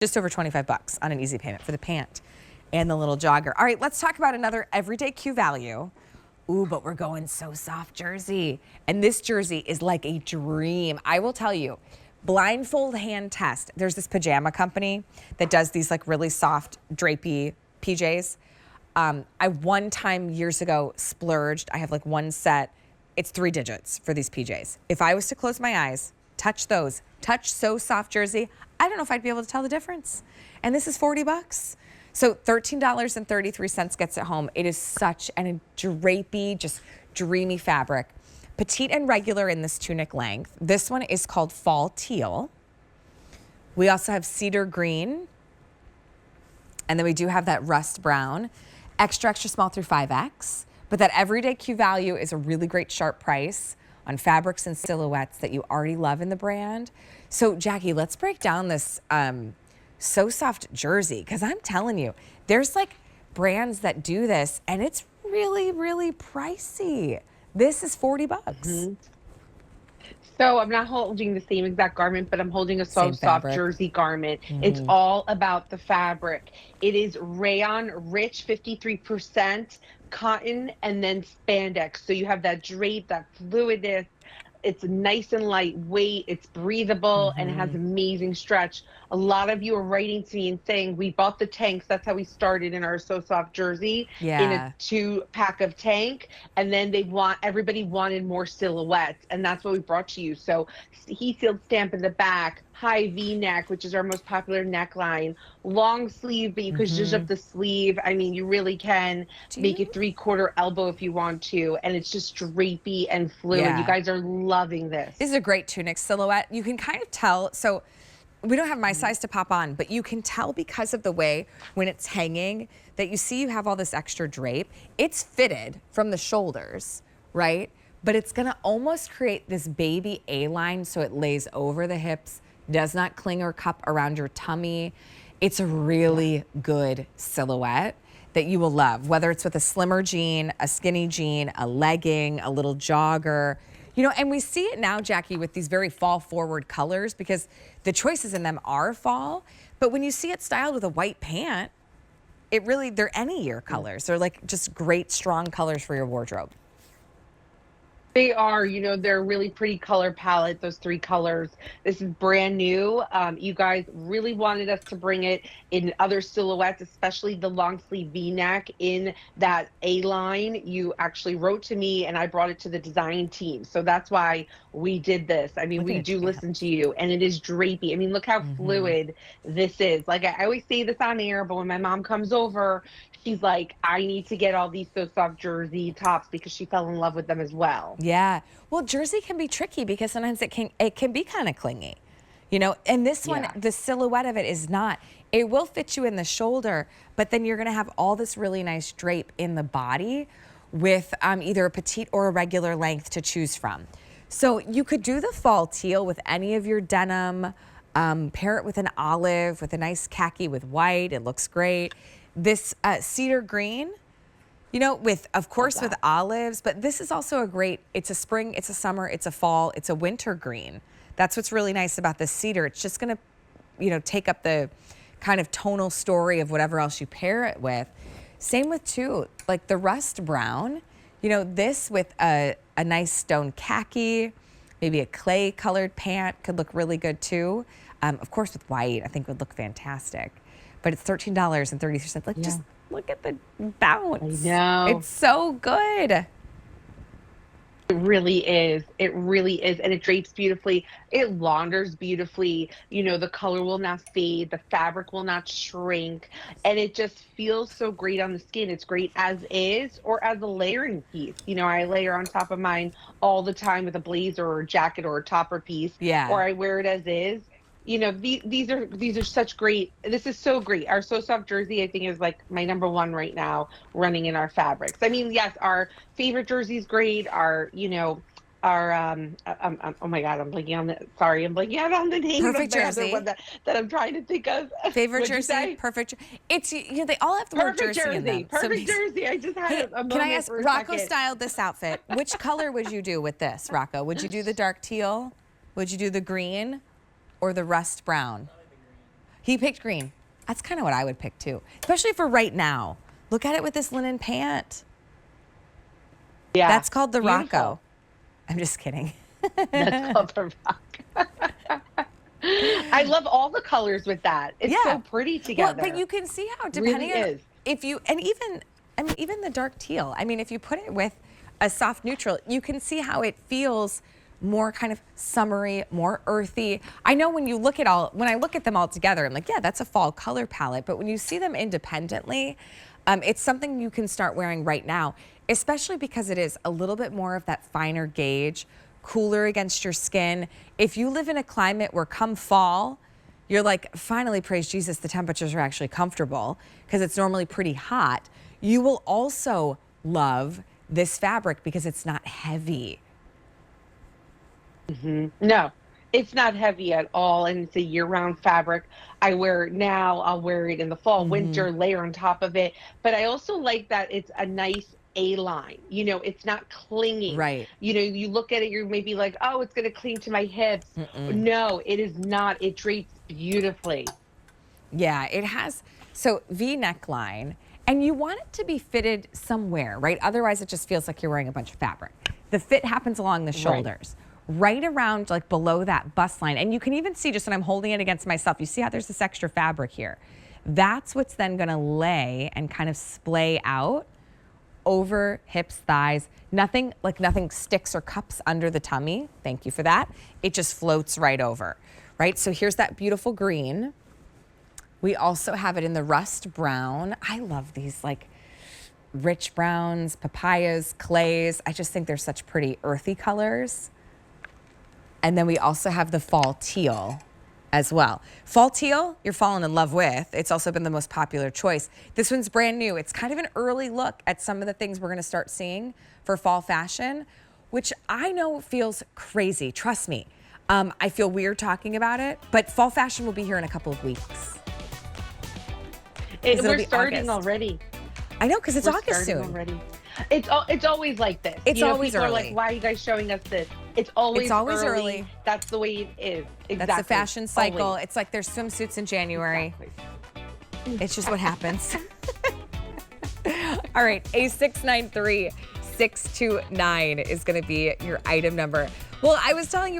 just over 25 bucks on an easy payment for the pant and the little jogger. All right, let's talk about another everyday Q value. Ooh, but we're going so soft jersey. And this jersey is like a dream. I will tell you, blindfold hand test. There's this pajama company that does these like really soft drapey PJs. I one time years ago splurged. I have like one set. It's 3 digits for these PJs. If I was to close my eyes, touch those, touch so soft jersey, I don't know if I'd be able to tell the difference. And this is 40 bucks. So $13.33 gets it home. It is such a drapey, just dreamy fabric. Petite and regular in this tunic length. This one is called Fall Teal. We also have cedar green. And then we do have that rust brown. Extra, extra small through 5X. But that everyday Q value is a really great sharp price on fabrics and silhouettes that you already love in the brand. So Jackie, let's break down this So Soft jersey, because I'm telling you, there's like brands that do this and it's really, really pricey. This is 40 bucks. Mm-hmm. So I'm not holding the same exact garment, but I'm holding a So Soft jersey garment. Mm-hmm. It's all about the fabric. It is rayon rich, 53% cotton, and then spandex. So you have that drape, that fluidness. It's nice and lightweight, it's breathable, and it has amazing stretch. A lot of you are writing to me and saying, we bought the tanks. That's how we started in our So Soft jersey, in a 2-pack of tank. And then everybody wanted more silhouettes, and that's what we brought to you. So he sealed stamp in the back, high V-neck, which is our most popular neckline, long sleeve, but you could zhuzh up the sleeve. I mean, you really can make it 3/4 elbow if you want to, and it's just drapey and fluid. You guys are loving this. This is a great tunic silhouette. You can kind of tell, so we don't have my size to pop on, but you can tell because of the way when it's hanging that you have all this extra drape. It's fitted from the shoulders, right? But it's gonna almost create this baby A-line so it lays over the hips, does not cling or cup around your tummy. It's a really good silhouette that you will love, whether it's with a slimmer jean, a skinny jean, a legging, a little jogger. You know, and we see it now, Jackie, with these very fall forward colors because the choices in them are fall. But when you see it styled with a white pant, they're any year colors. They're like just great, strong colors for your wardrobe. They are, they're a really pretty color palette, those 3 colors. This is brand new. You guys really wanted us to bring it in other silhouettes, especially the long sleeve V-neck in that A-line. You actually wrote to me and I brought it to the design team. So that's why we did this. I mean, we do listen to you, and it is drapey. I mean, look how fluid this is. Like I always say this on air, but when my mom comes over, she's like, I need to get all these So Soft jersey tops because she fell in love with them as well. Yeah. Well, jersey can be tricky because sometimes it can be kind of clingy, and this one, the silhouette of it is not. It will fit you in the shoulder, but then you're going to have all this really nice drape in the body with either a petite or a regular length to choose from. So you could do the fall teal with any of your denim, pair it with an olive, with a nice khaki with white. It looks great. This cedar green, with olives, but this is also it's a spring, it's a summer, it's a fall, it's a winter green. That's what's really nice about this cedar. It's just gonna, take up the kind of tonal story of whatever else you pair it with. Same with like the rust brown, this with a nice stone khaki, maybe a clay colored pant could look really good too. Of course with white, I think would look fantastic. But it's $13.33. Like, just look at the bounce. I know. It's so good. It really is. It really is. And it drapes beautifully. It launders beautifully. The color will not fade. The fabric will not shrink. And it just feels so great on the skin. It's great as is or as a layering piece. I layer on top of mine all the time with a blazer or a jacket or a topper piece. Yeah. Or I wear it as is. These are such great. This is so great. Our So Soft jersey, I think, is like my #1 right now running in our fabrics. I mean, yes, our favorite jersey is great. Our, oh my God, I'm blanking on the name Perfect of the jersey. other one that I'm trying to think of. Favorite jersey, perfect. It's they all have the word jersey in them. Perfect jersey. I just had a moment. Can I ask? For a Rocco second. styled this outfit. Which color would you do with this, Rocco? Would you do the dark teal? Would you do the green, or the rust brown? He picked green. That's kind of what I would pick too, especially for right now. Look at it with this linen pant. Yeah. That's called the beautiful. Rocco. I'm just kidding. That's called the Rocco. I love all the colors with that. It's so pretty together. Well, but you can see how depending really on is. if you, and even, I mean, even the dark teal. I mean, if you put it with a soft neutral, you can see how it feels more kind of summery, more earthy. I know when you look at when I look at them all together, I'm like, yeah, that's a fall color palette. But when you see them independently, it's something you can start wearing right now, especially because it is a little bit more of that finer gauge, cooler against your skin. If you live in a climate where come fall, you're like, finally, praise Jesus, the temperatures are actually comfortable because it's normally pretty hot. You will also love this fabric because it's not heavy. No, it's not heavy at all, and it's a year-round fabric. I wear it now, I'll wear it in the fall, winter, layer on top of it. But I also like that it's a nice A-line. You know, it's not clinging. Right. You know, you look at it, you're maybe like, oh, it's going to cling to my hips. No, it is not. It drapes beautifully. Yeah, it has, so V neckline, and you want it to be fitted somewhere, right? Otherwise, it just feels like you're wearing a bunch of fabric. The fit happens along the shoulders. Right around like below that bust line. And you can even see just when I'm holding it against myself, you see how there's this extra fabric here. That's what's then gonna lay and kind of splay out over hips, thighs. Nothing sticks or cups under the tummy. Thank you for that. It just floats right over, right? So here's that beautiful green. We also have it in the rust brown. I love these like rich browns, papayas, clays. I just think they're such pretty earthy colors. And then we also have the fall teal as well. Fall teal, you're falling in love with. It's also been the most popular choice. This one's brand new. It's kind of an early look at some of the things we're gonna start seeing for fall fashion, which I know feels crazy, trust me. I feel weird talking about it, but fall fashion will be here in a couple of weeks. We're starting already. I know, because it's August soon. Already. It's always like this. It's always people early. Are like, why are you guys showing us this? It's always early. That's the way it is. Exactly. That's the fashion cycle. Always. It's like there's swimsuits in January. Exactly. It's just what happens. All right, A693-629 is going to be your item number. Well, I was telling you